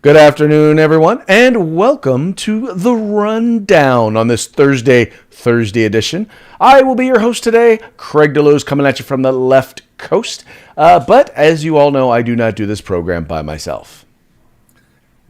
Good afternoon, everyone, and welcome to the Rundown on this Thursday edition. I will be your host today, Craig DeLuz, coming at you from the left coast. But as you all know, I do not do this program by myself.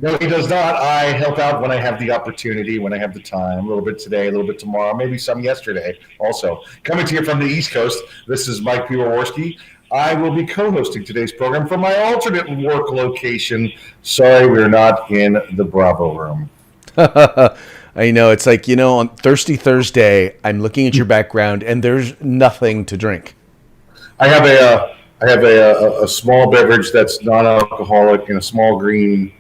No, he does not. I help out when I have the opportunity, when I have the time, a little bit today, a little bit tomorrow, maybe some yesterday also. Coming to you from the East Coast, this is Mike Piwowarski. I will be co-hosting today's program from my alternate work location. Sorry, we're not in the Bravo room. I know, it's like, on Thirsty Thursday, I'm looking at your background and there's nothing to drink. I have a small beverage that's non-alcoholic in a small green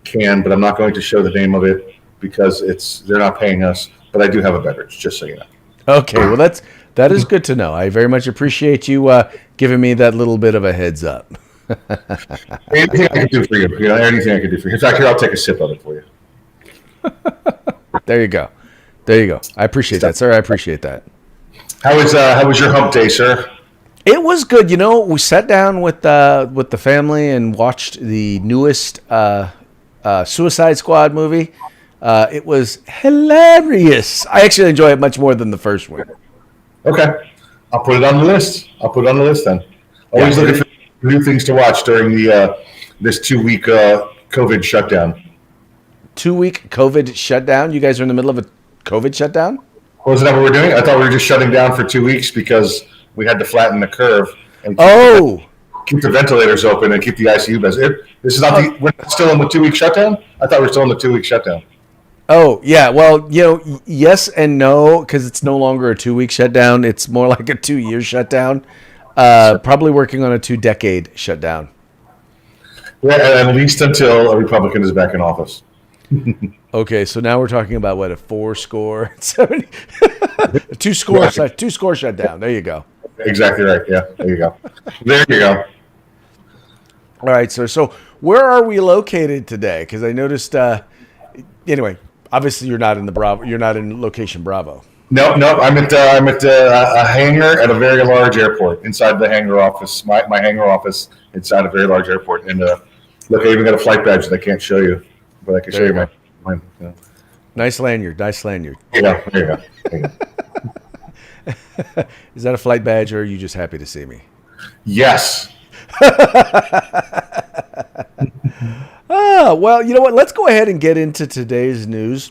can, but I'm not going to show the name of it because they're not paying us. But I do have a beverage, just so you know. Okay, well that is good to know. I very much appreciate you giving me that little bit of a heads up. Anything I can do for you, anything I can do for you. In fact, here, I'll take a sip of it for you. There you go. I appreciate that, sir. I appreciate that. How was your hump day, sir? It was good. We sat down with the family and watched the newest Suicide Squad movie. It was hilarious. I actually enjoy it much more than the first one. Okay. I'll put it on the list. Then. Always looking for new things to watch during this 2-week COVID shutdown. 2-week COVID shutdown? You guys are in the middle of a COVID shutdown? Wasn't that what we're doing? I thought we were just shutting down for 2 weeks because we had to flatten the curve and keep the ventilators open and keep the ICU beds. This is not we're still in the 2-week shutdown? I thought we were still in the 2-week shutdown. Oh, yeah. Well, yes and no, because it's no longer a 2-week shutdown. It's more like a 2-year shutdown. Probably working on a 2-decade shutdown. Yeah, at least until a Republican is back in office. Okay, so now we're talking about what, a 4-score, 70, a 2-score shutdown. There you go. Exactly right. Yeah, there you go. All right, sir. So where are we located today? Because I noticed. Anyway, obviously you're not in the Bravo. You're not in location Bravo. No. I'm at a hangar at a very large airport. Inside the hangar office, my hangar office inside a very large airport. And look, I even got a flight badge that I can't show you, but I can show you mine. Yeah. Nice lanyard. Yeah, there you go. Is that a flight badge, or are you just happy to see me? Yes. Well, you know what? Let's go ahead and get into today's news.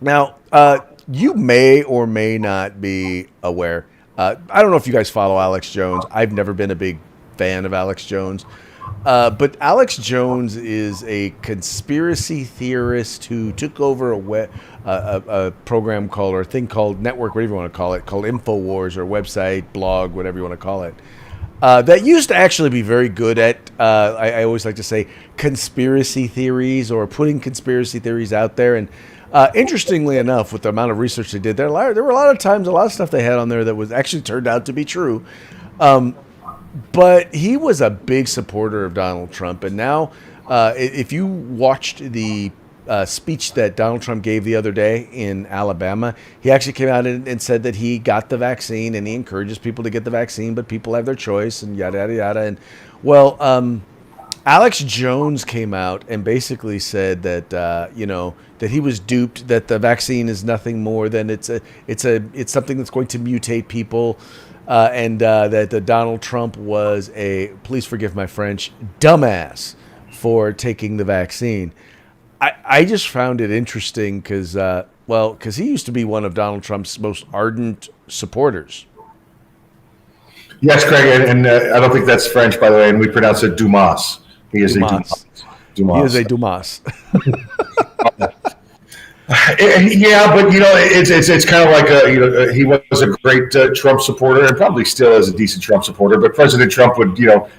Now, you may or may not be aware. I don't know if you guys follow Alex Jones. I've never been a big fan of Alex Jones. But Alex Jones is a conspiracy theorist who took over a program called, or a thing called network, whatever you want to call it, called InfoWars, or website, blog, whatever you want to call it. That used to actually be very good at, I always like to say, conspiracy theories, or putting conspiracy theories out there. And interestingly enough, with the amount of research they did, there were a lot of times, a lot of stuff they had on there that was actually turned out to be true. But he was a big supporter of Donald Trump. And now, if you watched the speech that Donald Trump gave the other day in Alabama, he actually came out and said that he got the vaccine and he encourages people to get the vaccine, but people have their choice and yada, yada, yada. And well, Alex Jones came out and basically said that, that he was duped, that the vaccine is nothing more than it's something that's going to mutate people. And that Donald Trump was please forgive my French, dumbass for taking the vaccine. I just found it interesting because he used to be one of Donald Trump's most ardent supporters. Yes, Craig, and I don't think that's French, by the way, and we pronounce it Dumas. He is Dumas. He is a Dumas. Yeah, but it's kind of like he was a great Trump supporter, and probably still is a decent Trump supporter. But President Trump would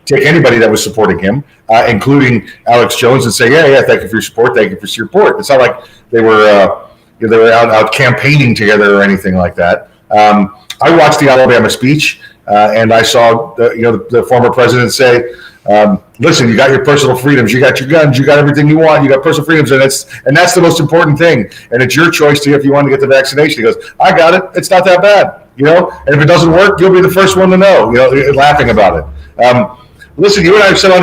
take anybody that was supporting him, including Alex Jones, and say, yeah, thank you for your support, thank you for your support. It's not like they were out campaigning together or anything like that. I watched the Alabama speech, and I saw the former president say, listen, you got your personal freedoms, you got your guns, you got everything you want, you got personal freedoms, and that's the most important thing. And it's your choice if you want to get the vaccination. He goes, I got it. It's not that bad, and if it doesn't work, you'll be the first one to know, laughing about it. Listen, you and I have said on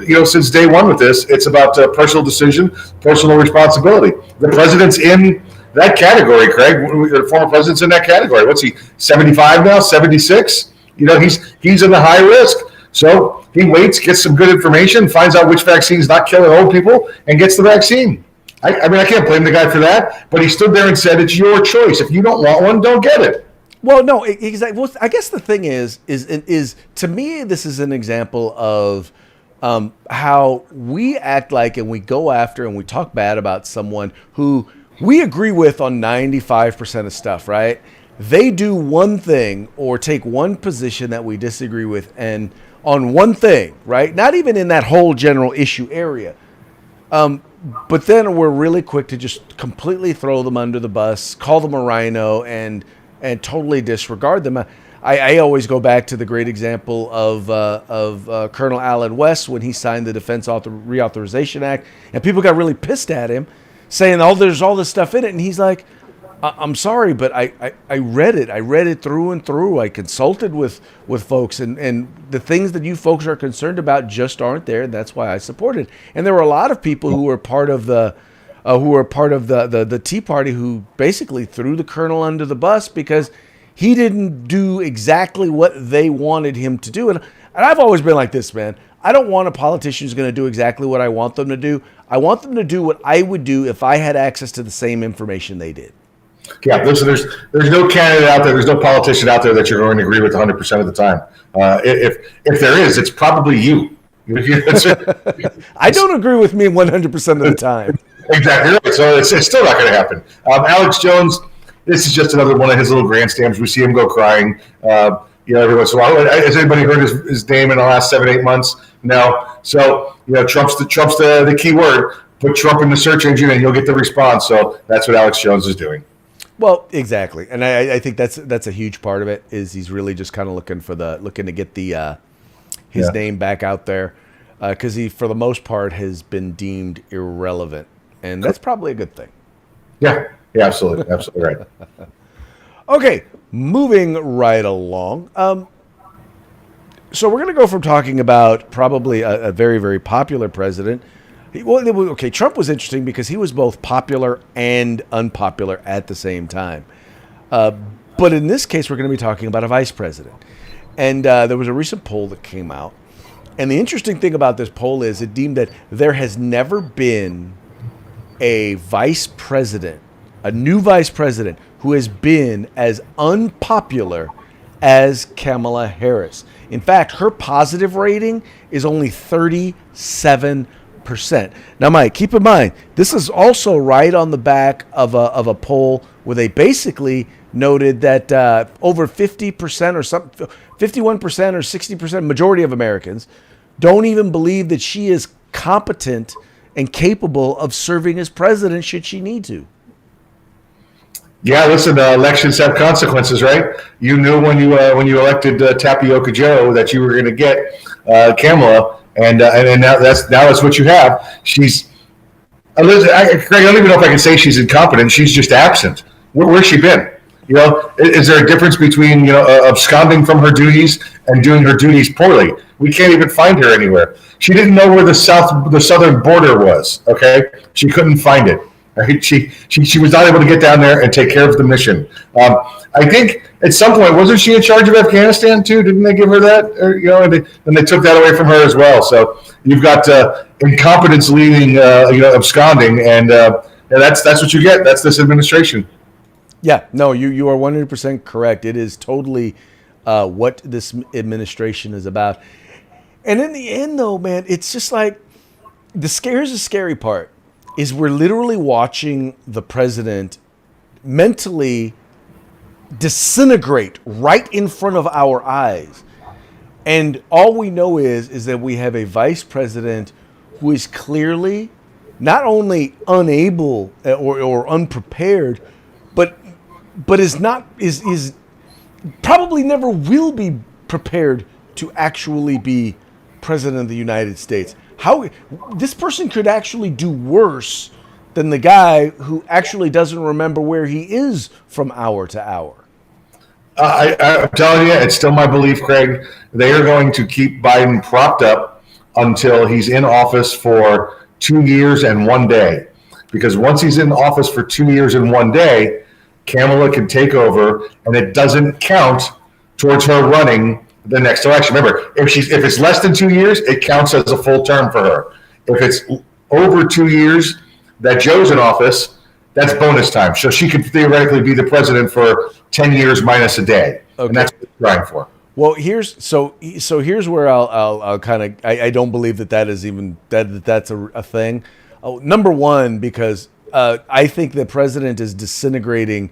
here, since day one with this, it's about personal decision, personal responsibility. The president's in that category, Craig. The former president's in that category. What's he, 75 now, 76? He's in the high risk. So he waits, gets some good information, finds out which vaccine is not killing old people, and gets the vaccine. I mean, I can't blame the guy for that, but he stood there and said, it's your choice. If you don't want one, don't get it. Well, no, exactly. Well, I guess the thing is to me, this is an example of how we act like and we go after and we talk bad about someone who we agree with on 95% of stuff, right? They do one thing or take one position that we disagree with and on one thing, right? Not even in that whole general issue area. But then we're really quick to just completely throw them under the bus, call them a rhino, and totally disregard them. I always go back to the great example of Colonel Allen West when he signed the Defense Reauthorization Act, and people got really pissed at him, saying, "Oh, there's all this stuff in it," and he's like, "I'm sorry, but I read it. I read it through and through. I consulted with folks, and the things that you folks are concerned about just aren't there. And that's why I support it." And there were a lot of people who were part of the Tea Party who basically threw the colonel under the bus because he didn't do exactly what they wanted him to do. And I've always been like this, man. I don't want a politician who's going to do exactly what I want them to do. I want them to do what I would do if I had access to the same information they did. Yeah, listen, there's no candidate out there, there's no politician out there that you're going to agree with 100% of the time. If there is, it's probably you. I don't agree with me 100% of the time. Exactly right. So it's still not going to happen. Alex Jones, this is just another one of his little grandstands. We see him go crying. Every once in a while. Has anybody heard his name in the last 7-8 months? No. So Trump's the key word. Put Trump in the search engine, and you'll get the response. So that's what Alex Jones is doing. Well, exactly, and I think that's a huge part of it. Is he's really just kind of looking to get his name back out there because he, for the most part, has been deemed irrelevant, and that's probably a good thing. Yeah, absolutely right. Okay, moving right along. So we're going to go from talking about probably a very, very popular president. Trump was interesting because he was both popular and unpopular at the same time. But in this case, we're going to be talking about a vice president. And there was a recent poll that came out. And the interesting thing about this poll is it deemed that there has never been a vice president, a new vice president, who has been as unpopular as Kamala Harris. In fact, her positive rating is only 37%. Now, Mike, keep in mind, this is also right on the back of a poll where they basically noted that over 50% or something, 51% or 60%, majority of Americans don't even believe that she is competent and capable of serving as president should she need to. Yeah, listen, elections have consequences, right? You knew when you elected Tapioca Joe that you were going to get Kamala. And now that's what you have. She's, Craig, I don't even know if I can say she's incompetent. She's just absent. Where's she been? Is there a difference between absconding from her duties and doing her duties poorly? We can't even find her anywhere. She didn't know where the southern border was. Okay, she couldn't find it. Right? She was not able to get down there and take care of the mission. I think at some point, wasn't she in charge of Afghanistan too? Didn't they give her that? And they took that away from her as well. So you've got incompetence leading, absconding, and that's what you get. That's this administration. Yeah, no, you are 100% correct. It is totally what this administration is about. And in the end, though, man, it's just like here's the scary part. Is we're literally watching the president mentally disintegrate right in front of our eyes. And all we know is that we have a vice president who is clearly not only unable or unprepared, but is probably never will be prepared to actually be president of the United States. How this person could actually do worse than the guy who actually doesn't remember where he is from hour to hour. I'm telling you, it's still my belief, Craig. They are going to keep Biden propped up until he's in office for 2 years and one day. Because once he's in office for 2 years and one day, Kamala can take over, and it doesn't count towards her running the next election. Remember, if it's less than 2 years, it counts as a full term for her. If it's over 2 years that Joe's in office, that's bonus time. So she could theoretically be the president for 10 years minus a day. Okay. And that's what we're trying for. Well, here's where I'll kind of I don't believe that is even that's a thing. Number one, because I think the president is disintegrating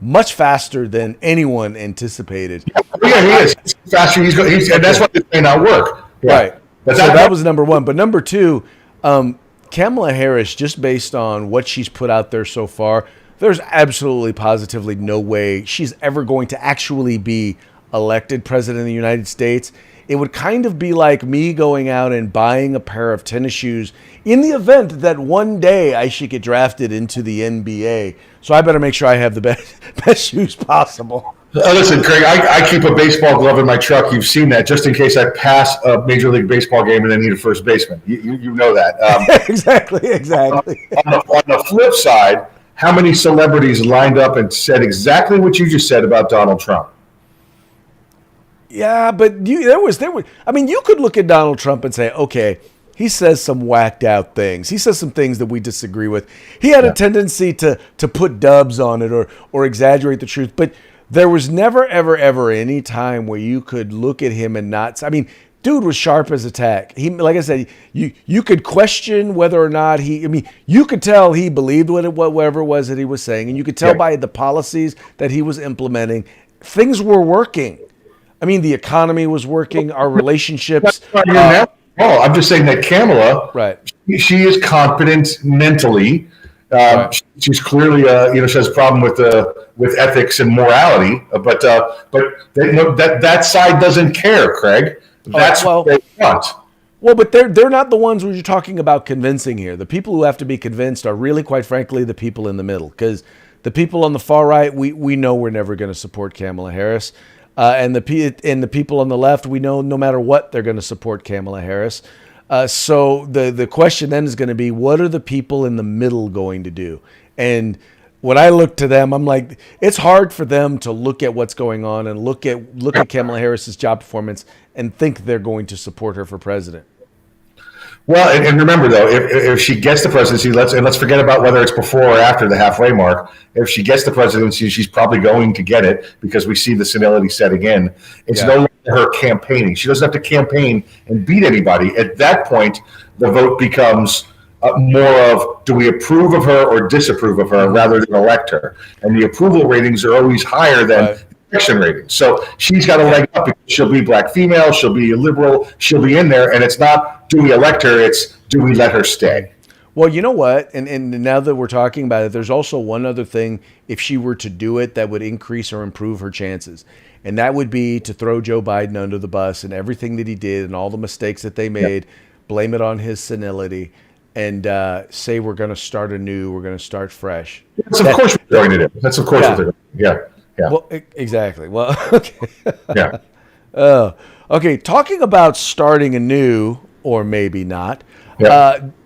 much faster than anyone anticipated. Yeah, he is. He's faster. And that's why it may not work. Yeah. Right. But so that was number one. But number two, Kamala Harris, just based on what she's put out there so far, there's absolutely positively no way she's ever going to actually be elected president of the United States. It would kind of be like me going out and buying a pair of tennis shoes in the event that one day I should get drafted into the NBA. So I better make sure I have the best shoes possible. Listen, Craig, I keep a baseball glove in my truck. You've seen that, just in case I pass a Major League Baseball game and then need a first baseman. You know that. Exactly. On the flip side, how many celebrities lined up and said exactly what you just said about Donald Trump? Yeah, but there was. I mean, you could look at Donald Trump and say, okay, he says some whacked out things. He says some things that we disagree with. He had a tendency to put dubs on it or exaggerate the truth. But there was never, ever any time where you could look at him and not. I mean, dude was sharp as a tack. He, like I said, you could question whether or not he. I mean, you could tell he believed whatever it was that he was saying, and you could tell by the policies that he was implementing, things were working. I mean, the economy was working. Our relationships. I'm just saying that Kamala, right? She is competent mentally. Right. She's clearly, she has a problem with ethics and morality. But that side doesn't care, Craig. That's what they want. Well, but they're not the ones where you're talking about convincing here. The people who have to be convinced are really, quite frankly, the people in the middle. Because the people on the far right, we know we're never going to support Kamala Harris. And the people on the left, we know no matter what, they're going to support Kamala Harris. So the question then is going to be, what are the people in the middle going to do? And when I look to them, I'm like, it's hard for them to look at what's going on and look at Kamala Harris's job performance and think they're going to support her for president. Well, and remember though, if she gets the presidency, let's forget about whether it's before or after the halfway mark. If she gets the presidency, she's probably going to get it because we see the senility setting in. It's no longer her campaigning. She doesn't have to campaign and beat anybody. At that point, the vote becomes more of, do we approve of her or disapprove of her rather than elect her? And the approval ratings are always higher than election ratings. So she's got a leg up because she'll be black female, she'll be a liberal, she'll be in there. And it's not, do we elect her? It's, do we let her stay? Well, you know what? And now that we're talking about it, there's also one other thing, if she were to do it, that would increase or improve her chances. And that would be to throw Joe Biden under the bus and everything that he did and all the mistakes that they made, blame it on his senility, and say we're going to start anew, we're going to start fresh. That's of course what they're going to do. That's of course what they're going to do. Yeah. Well, exactly. Well, okay. Yeah. Okay. Talking about starting anew, or maybe not.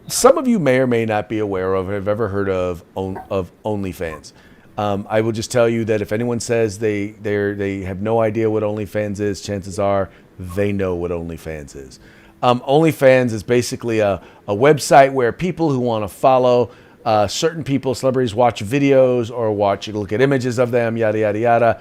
Some of you may or may not be aware of, have ever heard of OnlyFans. I will just tell you that if anyone says they have no idea what OnlyFans is, chances are they know what OnlyFans is. OnlyFans is basically a website where people who want to follow certain people, celebrities, watch videos or look at images of them, yada, yada, yada.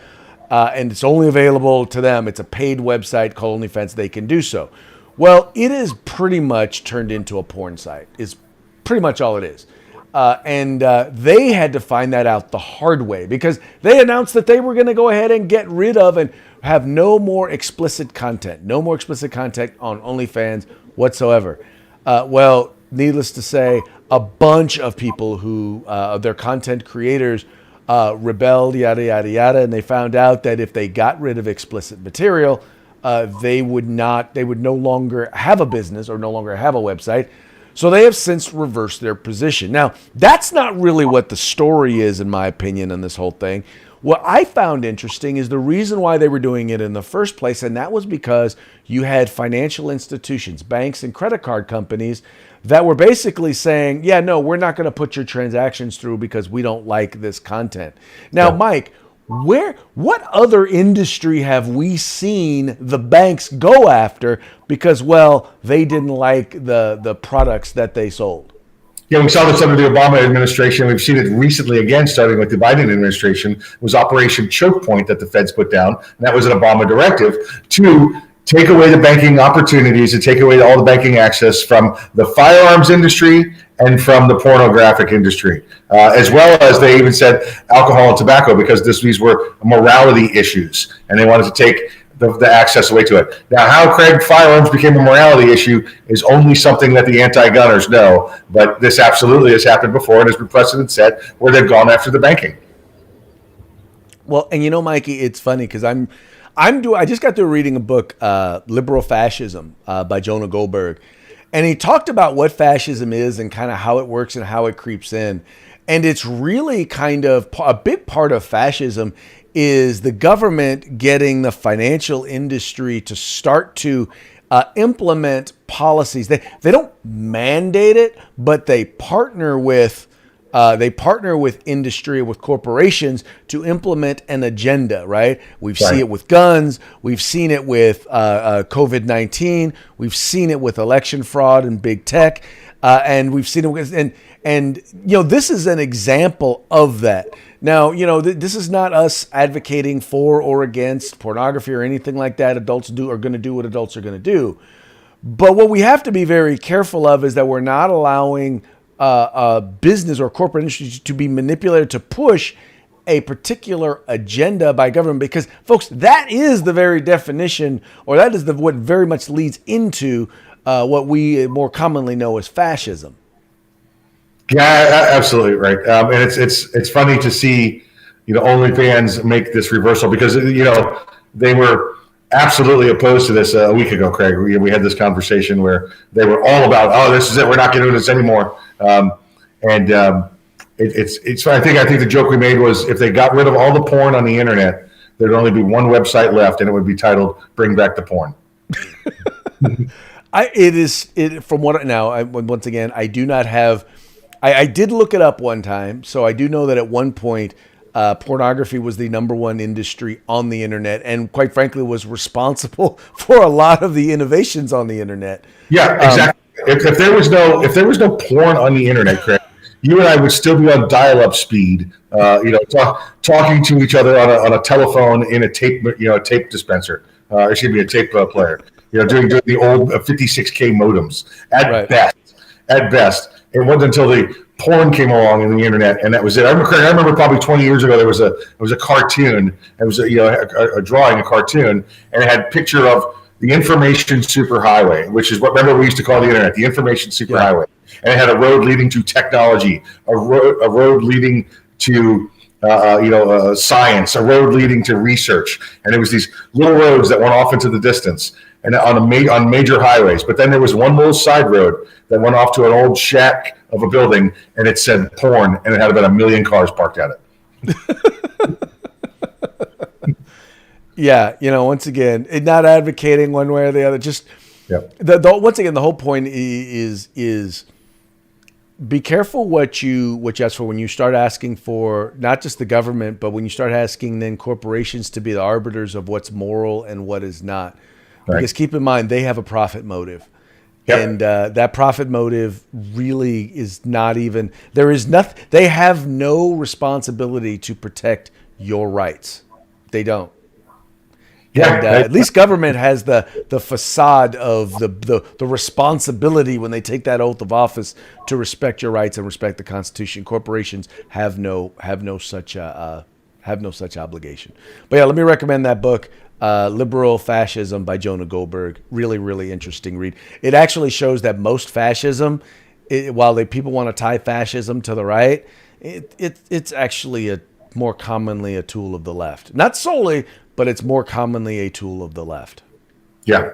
And it's only available to them. It's a paid website called OnlyFans. They can do so. Well, it is pretty much turned into a porn site, is pretty much all it is. And they had to find that out the hard way because they announced that they were going to go ahead and get rid of and have no more explicit content on OnlyFans whatsoever. Well, needless to say, a bunch of people who, their content creators, rebelled, yada, yada, yada, and they found out that if they got rid of explicit material, they would no longer have a business or no longer have a website. So they have since reversed their position. Now, that's not really what the story is, in my opinion, in this whole thing. what I found interesting is the reason why they were doing it in the first place, and that was because you had financial institutions, banks, and credit card companies that were basically saying, yeah, no, we're not going to put your transactions through because we don't like this content. Now, Mike, what other industry have we seen the banks go after because, well, they didn't like the products that they sold? Yeah, we saw this under the Obama administration. We've seen it recently again, starting with the Biden administration. It was Operation Choke Point that the feds put down. And that was an Obama directive to take away the banking opportunities and take away all the banking access from the firearms industry and from the pornographic industry, as well as they even said alcohol and tobacco, because these were morality issues, and they wanted to take the access away to it. Now, how, Craig, firearms became a morality issue is only something that the anti-gunners know, but this absolutely has happened before and has been precedent set where they've gone after the banking. Well, and Mikey, it's funny because I just got through reading a book, Liberal Fascism, by Jonah Goldberg. And he talked about what fascism is and kind of how it works and how it creeps in. And it's really kind of a big part of fascism is the government getting the financial industry to start to implement policies. They don't mandate it, but they partner with industry, with corporations to implement an agenda, right? We've seen it with guns. We've seen it with COVID-19. We've seen it with election fraud and big tech. And we've seen it with, and this is an example of that. Now, this is not us advocating for or against pornography or anything like that. Adults are going to do what adults are going to do. But what we have to be very careful of is that we're not allowing business or corporate industries to be manipulated to push a particular agenda by government, because, folks, that is the very definition, or that is what very much leads into what we more commonly know as fascism. Yeah, absolutely right. And it's funny to see, OnlyFans make this reversal, because they were absolutely opposed to this a week ago, Craig. We had this conversation where they were all about, oh, this is it, we're not going to do this anymore. It's I think the joke we made was, if they got rid of all the porn on the internet, there'd only be one website left, and it would be titled "Bring Back the Porn." Once again, I do not have. I did look it up one time, so I do know that at one point, pornography was the number one industry on the internet, and quite frankly, was responsible for a lot of the innovations on the internet. Yeah, exactly. If there was no porn on the internet, Craig, you and I would still be on dial-up speed, talking to each other on a telephone in a tape dispenser, a tape player, doing the old 56K modems at best. It wasn't until the porn came along in the internet, and that was it. I remember probably 20 years ago there was a cartoon. It was a drawing, a cartoon, and it had a picture of the information superhighway, which is what, remember, we used to call the internet, the information superhighway. And it had a road leading to technology, a road leading to science, a road leading to research, and it was these little roads that went off into the distance and on major highways. But then there was one little side road that went off to an old shack of a building, and it said porn, and it had about 1 million cars parked at it. Yeah, once again, not advocating one way or the other. Just once again, the whole point is be careful what you ask for when you start asking for not just the government, but when you start asking then corporations to be the arbiters of what's moral and what is not. Right. Because keep in mind, they have a profit motive. Yep. And that profit motive really is not even, there is nothing, they have no responsibility to protect your rights. They don't. Yeah, and at least government has the facade of the responsibility when they take that oath of office to respect your rights and respect the Constitution. Corporations have no such obligation. But yeah, let me recommend that book, Liberal Fascism by Jonah Goldberg. Really, really interesting read. It actually shows that most fascism, while people want to tie fascism to the right, it's actually more commonly a tool of the left. Not solely, but it's more commonly a tool of the left. Yeah,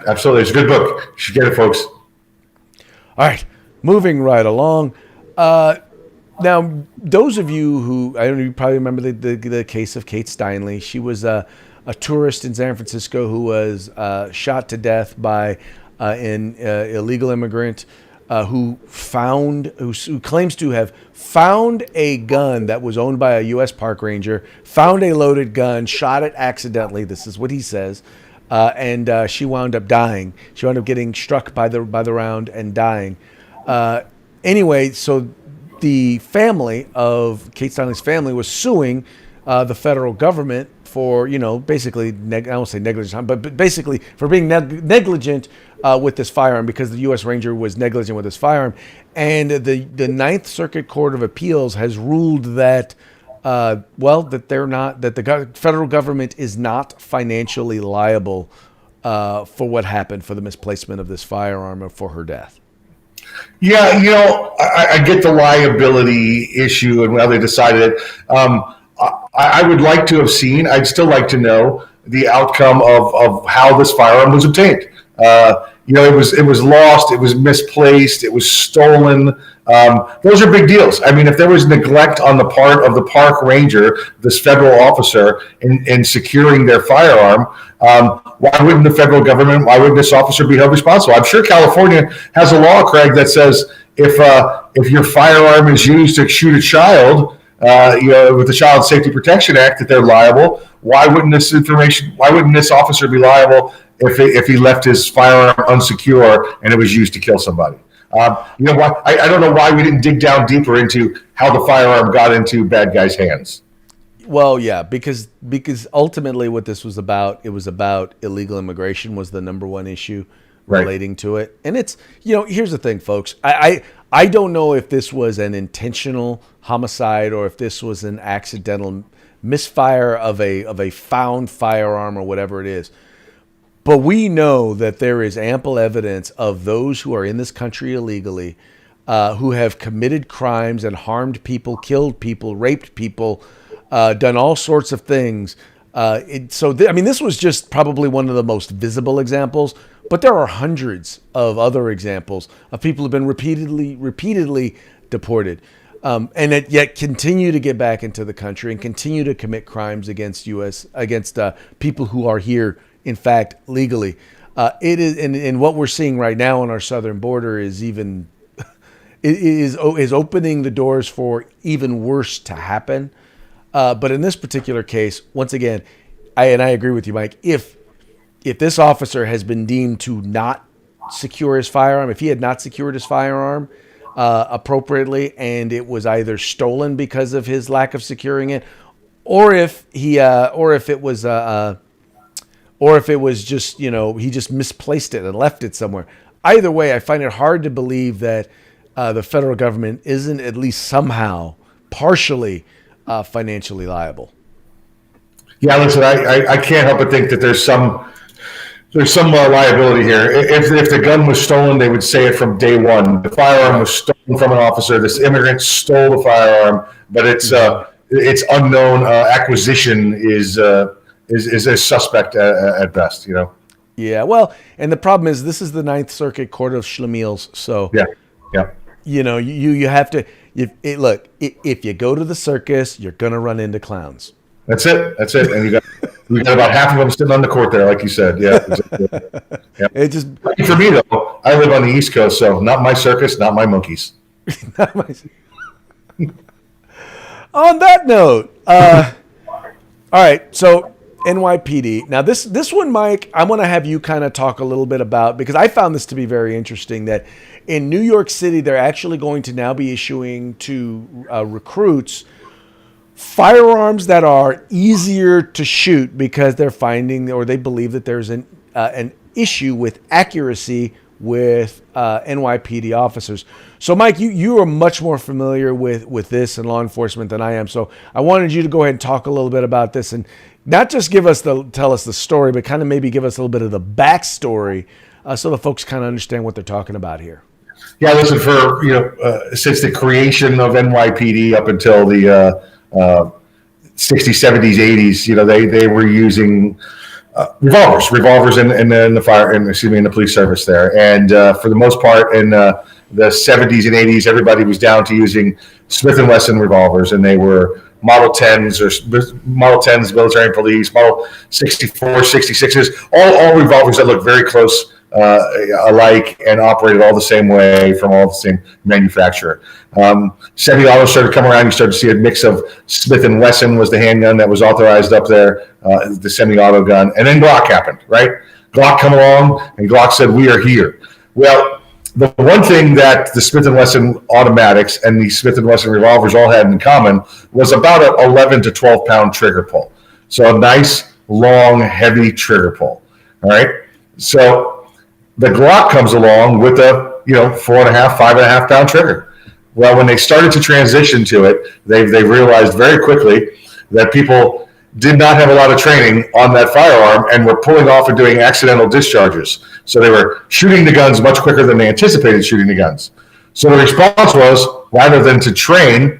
absolutely. It's a good book. You should get it, folks. All right, moving right along. Now, those of you who I don't know, you probably remember the case of Kate Steinle. She was a tourist in San Francisco who was shot to death by an illegal immigrant who claims to have found a gun that was owned by a U.S. park ranger, found a loaded gun, shot it accidentally. This is what he says, and she wound up dying. She wound up getting struck by the round and dying. Anyway, so the family of Kate Steinle's family was suing the federal government for, basically, I won't say negligent, but basically for being negligent with this firearm, because the U.S. Ranger was negligent with his firearm. And the Ninth Circuit Court of Appeals has ruled that, that the federal government is not financially liable for what happened, for the misplacement of this firearm or for her death. Yeah, I get the liability issue and how they decided it. I would like to have seen, I'd still like to know the outcome of how this firearm was obtained. It was lost, it was misplaced, it was stolen. Those are big deals. I mean, if there was neglect on the part of the park ranger, this federal officer, in securing their firearm, why wouldn't the federal government, why wouldn't this officer be held responsible? I'm sure California has a law, Craig, that says if your firearm is used to shoot a child, with the Child Safety Protection Act, that they're liable. Why wouldn't this officer be liable if he left his firearm unsecure and it was used to kill somebody? I don't know why we didn't dig down deeper into how the firearm got into bad guys' hands. Well, yeah, because ultimately what this was about, it was about illegal immigration was the number one issue relating to it. And it's, here's the thing, folks. I don't know if this was an intentional homicide or if this was an accidental misfire of a found firearm or whatever it is. But we know that there is ample evidence of those who are in this country illegally, who have committed crimes and harmed people, killed people, raped people, done all sorts of things. This was just probably one of the most visible examples, but there are hundreds of other examples of people who've been repeatedly deported, and yet continue to get back into the country and continue to commit crimes against people who are here, in fact, legally. It is, and what we're seeing right now on our southern border is opening the doors for even worse to happen. But in this particular case, once again, I agree with you, Mike. If this officer has been deemed to not secure his firearm, if he had not secured his firearm appropriately, and it was either stolen because of his lack of securing it, or if it was just he just misplaced it and left it somewhere. Either way, I find it hard to believe that the federal government isn't at least somehow partially financially liable. Yeah, listen, I can't help but think that there's some liability here. If the gun was stolen, they would say it from day one. The firearm was stolen from an officer. This immigrant stole the firearm, but it's unknown. Acquisition is a suspect at best. Yeah, well, and the problem is this is the Ninth Circuit Court of Schlemiels, so yeah. You have to. If you go to the circus, you're gonna run into clowns. That's it. And we got about half of them sitting on the court there, like you said. Yeah. Yeah. It just for me though. I live on the East Coast, so not my circus, not my monkeys. On that note, all right. So NYPD. Now this one, Mike, I want to have you kind of talk a little bit about, because I found this to be very interesting, that in New York City, they're actually going to now be issuing to recruits firearms that are easier to shoot because they're finding, or they believe that there's an issue with accuracy with NYPD officers. So, Mike, you are much more familiar with this and law enforcement than I am. So I wanted you to go ahead and talk a little bit about this, and not just tell us the story, but kind of maybe give us a little bit of the backstory so the folks kind of understand what they're talking about here. Yeah, listen, for since the creation of NYPD up until the 60s, 70s, 80s, they were using revolvers in the police service there, and for the most part, and the 70s and 80s, everybody was down to using Smith & Wesson revolvers, and they were Model 10s or Model 10s, military police, Model 64, 66s, all revolvers that look very close alike and operated all the same way from all the same manufacturer. Semi-auto started to come around. You started to see a mix of Smith & Wesson was the handgun that was authorized up there, the semi-auto gun, and then Glock happened, right? Glock come along, and Glock said, "We are here." Well, the one thing that the Smith & Wesson automatics and the Smith & Wesson revolvers all had in common was about an 11 to 12 pound trigger pull. So a nice, long, heavy trigger pull. All right. So the Glock comes along with a 4.5, 5.5 pound trigger. Well, when they started to transition to it, they realized very quickly that people did not have a lot of training on that firearm and were pulling off and doing accidental discharges. So they were shooting the guns much quicker than they anticipated shooting the guns. So the response was, rather than to train,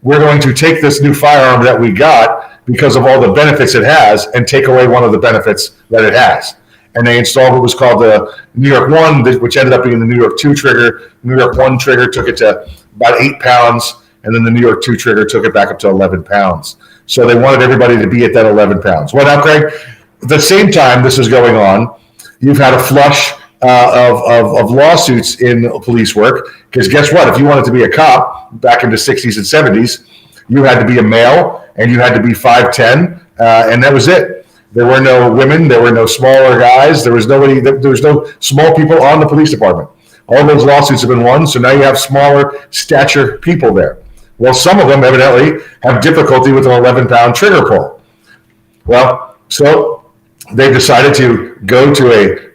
we're going to take this new firearm that we got because of all the benefits it has and take away one of the benefits that it has. And they installed what was called the New York 1, which ended up being the New York 2 trigger. New York 1 trigger took it to about 8 pounds, and then the New York 2 trigger took it back up to 11 pounds. So they wanted everybody to be at that 11 pounds. Well, now, Craig, at the same time this is going on, you've had a flush of lawsuits in police work, because guess what? If you wanted to be a cop back in the 60s and 70s, you had to be a male, and you had to be 5'10", and that was it. There were no women. There were no smaller guys. There was nobody. There was no small people on the police department. All those lawsuits have been won, so now you have smaller stature people there. Well, some of them evidently have difficulty with an 11-pound trigger pull. Well, so they decided to go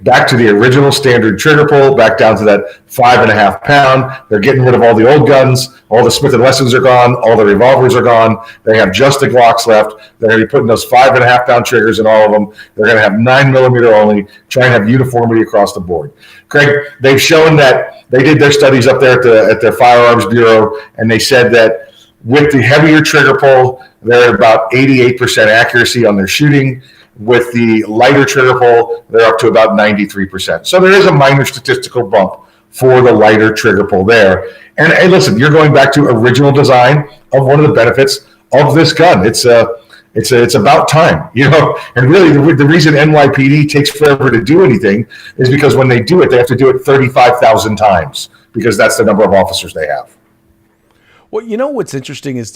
back to the original standard trigger pull, back down to that 5.5 pound. They're getting rid of all the old guns. All the Smith & Wessons are gone. All the revolvers are gone. They have just the Glocks left. They're going to be putting those 5.5 pound triggers in all of them. They're going to have 9mm only, trying to have uniformity across the board. Craig, they've shown that they did their studies up there at their Firearms Bureau, and they said that with the heavier trigger pull, they're at about 88% accuracy on their shooting. With the lighter trigger pull, they're up to about 93%. So there is a minor statistical bump for the lighter trigger pull there. And hey, listen, you're going back to original design of one of the benefits of this gun. It's about time, And really, the reason NYPD takes forever to do anything is because when they do it, they have to do it 35,000 times because that's the number of officers they have. Well, what's interesting is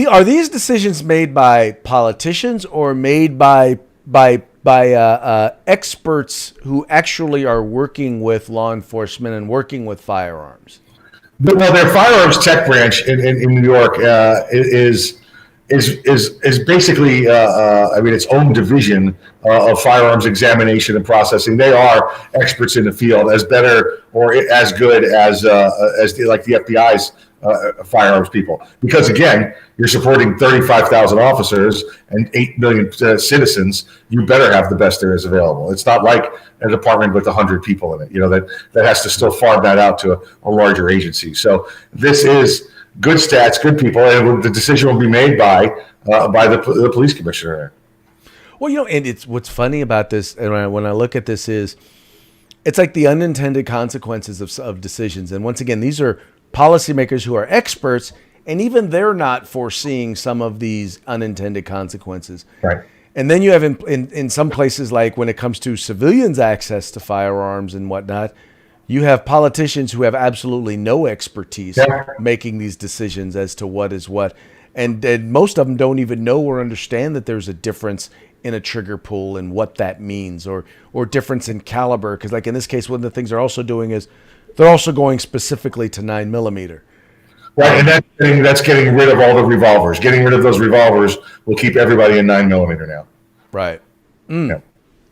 are these decisions made by politicians or made by experts who actually are working with law enforcement and working with firearms? Well, their firearms tech branch in New York is basically its own division of firearms examination and processing. They are experts in the field, as better or as good as the FBI's firearms people, because again, you're supporting 35,000 officers and 8 million citizens. You better have the best there is available. It's not like a department with 100 people in it, that has to still farm that out to a larger agency. So this is good stats, good people, and the decision will be made by the police commissioner. Well, and it's what's funny about this, and when I look at this, is it's like the unintended consequences of decisions. And once again, these are policymakers who are experts, and even they're not foreseeing some of these unintended consequences. Right. And then you have in some places, like when it comes to civilians' access to firearms and whatnot, you have politicians who have absolutely no expertise making these decisions as to what is what. And most of them don't even know or understand that there's a difference in a trigger pull and what that means, or difference in caliber. Because like in this case, one of the things they're also doing is they're also going specifically to 9mm. Right, and that's getting rid of all the revolvers. Getting rid of those revolvers will keep everybody in 9mm now. Right. Yeah.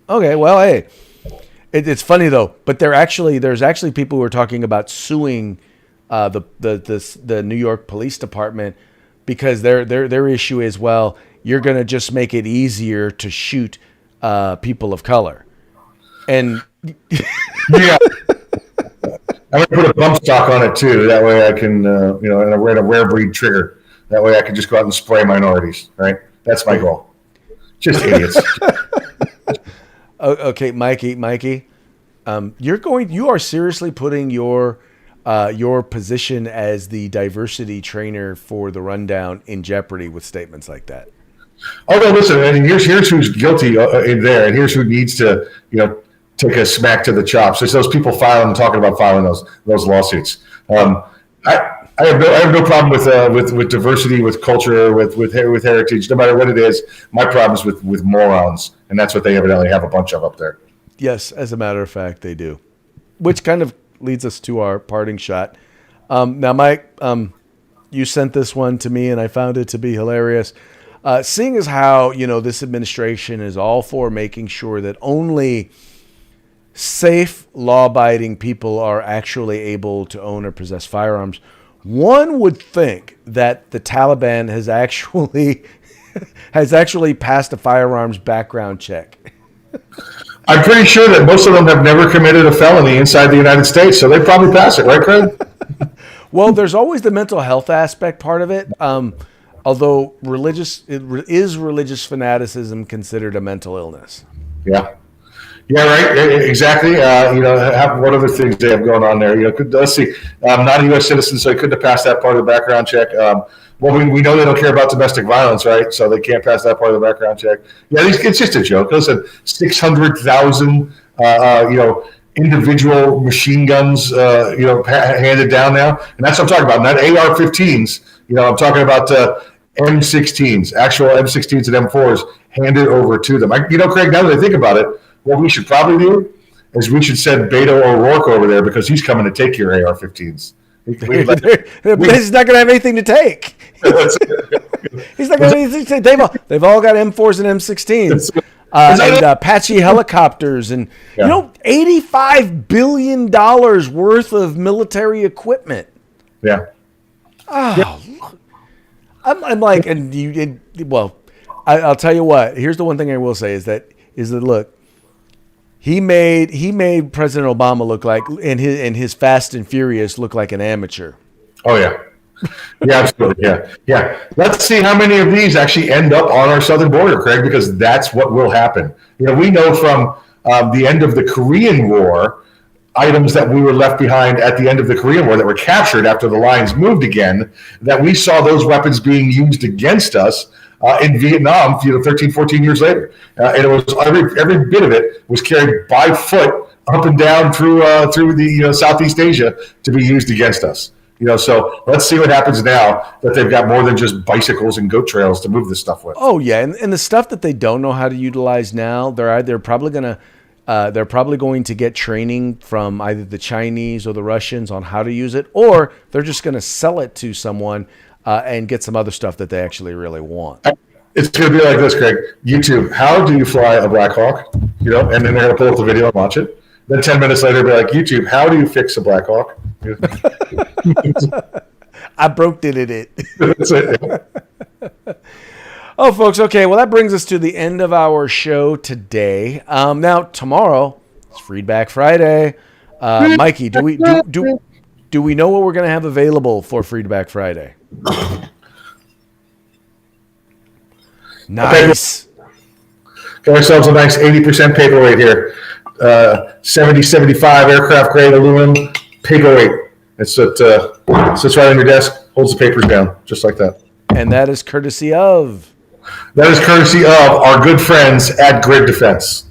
Okay, well, hey. It's funny though, but there's actually people who are talking about suing the New York Police Department because their issue is, well, you're going to just make it easier to shoot people of color, and yeah, I'm going to put a bump stock on it too. That way I can and a rare breed trigger. That way I can just go out and spray minorities. Right, that's my goal. Just idiots. Okay, Mikey. You are seriously putting your position as the diversity trainer for the rundown in jeopardy with statements like that. Oh no, listen, and here's who's guilty in there, and here's who needs to take a smack to the chops. It's those people talking about filing those lawsuits. I have no problem with diversity, with culture, with heritage, no matter what it is. My problem is with morons, and that's what they evidently have a bunch of up there. Yes, as a matter of fact, they do. Which kind of leads us to our parting shot. Now, Mike, you sent this one to me, and I found it to be hilarious. Seeing as how this administration is all for making sure that only safe, law-abiding people are actually able to own or possess firearms, one would think that the Taliban has actually passed a firearms background check. I'm pretty sure that most of them have never committed a felony inside the United States, so they probably pass it, right, Craig? Well, there's always the mental health aspect part of it. Although religious fanaticism considered a mental illness? Yeah. Yeah, right. Exactly. What other things they have going on there? Let's see. Not a U.S. citizen, so he couldn't have passed that part of the background check. We know they don't care about domestic violence, right? So they can't pass that part of the background check. Yeah, it's just a joke. Listen, 600,000, individual machine guns, handed down now, and that's what I'm talking about. Not AR-15s. I'm talking about M16s, actual M16s and M4s handed over to them. Craig, now that I think about it, what we should probably do is we should send Beto O'Rourke over there because he's coming to take your AR-15s. He's not going to have anything to take. He's not going to have anything to take. They've all got M4s and M16s. And Apache helicopters and, $85 billion worth of military equipment. Yeah. Oh, I'm like, I'll tell you what, here's the one thing I will say is that look, he made President Obama look like, and his Fast and Furious look like an amateur. Oh yeah. Yeah, absolutely. Yeah. Let's see how many of these actually end up on our southern border, Craig, because that's what will happen. We know from the end of the Korean War, items that we were left behind at the end of the Korean War that were captured after the lines moved again, that we saw those weapons being used against us in Vietnam, 13, 14 years later. And it was every bit of it was carried by foot up and down through the Southeast Asia to be used against us. So let's see what happens now that they've got more than just bicycles and goat trails to move this stuff with. Oh yeah, and the stuff that they don't know how to utilize now, they're probably going to get training from either the Chinese or the Russians on how to use it, or they're just going to sell it to someone and get some other stuff that they actually really want. It's going to be like this, Craig. YouTube, how do you fly a Black Hawk? And then they're going to pull up the video and watch it. Then 10 minutes later, be like, YouTube, how do you fix a Black Hawk? I broke it. That's it. Oh, folks. Okay. Well, that brings us to the end of our show today. Now, tomorrow it's Freedback Friday. Mikey, do we know what we're going to have available for Freedback Friday? Nice. Got ourselves a nice 80% paperweight here. 70-75 aircraft grade aluminum paperweight. It sits right on your desk, holds the papers down, just like that. And that is courtesy of? That is courtesy of our good friends at Grid Defense.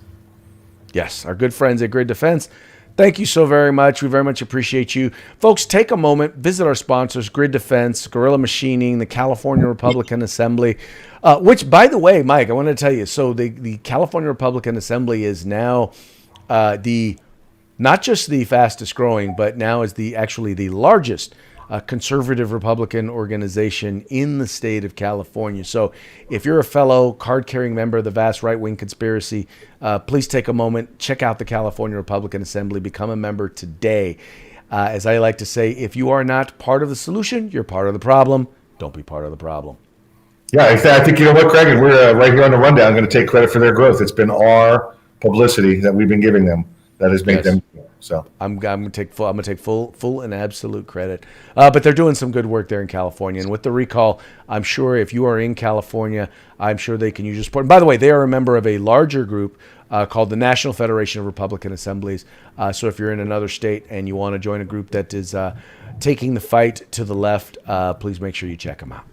Yes, our good friends at Grid Defense. Thank you so very much. We very much appreciate you. Folks, take a moment, visit our sponsors, Grid Defense, Guerrilla Machining, the California Republican Assembly, which, by the way, Mike, I want to tell you, so the California Republican Assembly is now not just the fastest growing, but now is actually the largest conservative Republican organization in the state of California. So if you're a fellow card-carrying member of the vast right-wing conspiracy, please take a moment, check out the California Republican Assembly, become a member today. As I like to say, if you are not part of the solution, you're part of the problem. Don't be part of the problem. Yeah, I think, you know what, Craig, and we're right here on the rundown going to take credit for their growth. It's been our publicity that we've been giving them that has made them So I'm gonna take full and absolute credit. But they're doing some good work there in California, and with the recall, I'm sure if you are in California, I'm sure they can use your support. And by the way, they are a member of a larger group called the National Federation of Republican Assemblies. So if you're in another state and you want to join a group that is taking the fight to the left, please make sure you check them out.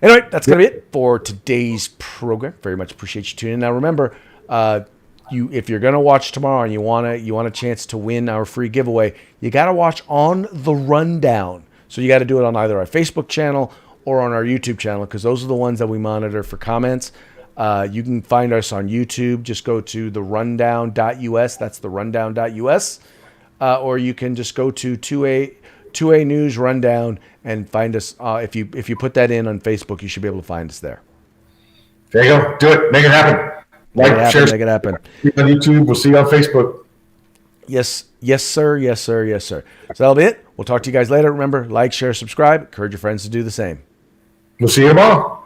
Anyway, that's going to be it for today's program. Very much appreciate you tuning in. Now, remember, if you're going to watch tomorrow and you want a chance to win our free giveaway, you got to watch on the rundown. So you got to do it on either our Facebook channel or on our YouTube channel, because those are the ones that we monitor for comments. You can find us on YouTube. Just go to the rundown.us. That's the rundown.us. Or you can just go to 2A News Rundown and find us. If you put that in on Facebook, you should be able to find us there. There you go. Do it. Make it happen. Share, make it happen. See you on YouTube. We'll see you on Facebook. Yes, sir. So that'll be it. We'll talk to you guys later. Remember, like, share, subscribe. Encourage your friends to do the same. We'll see you tomorrow.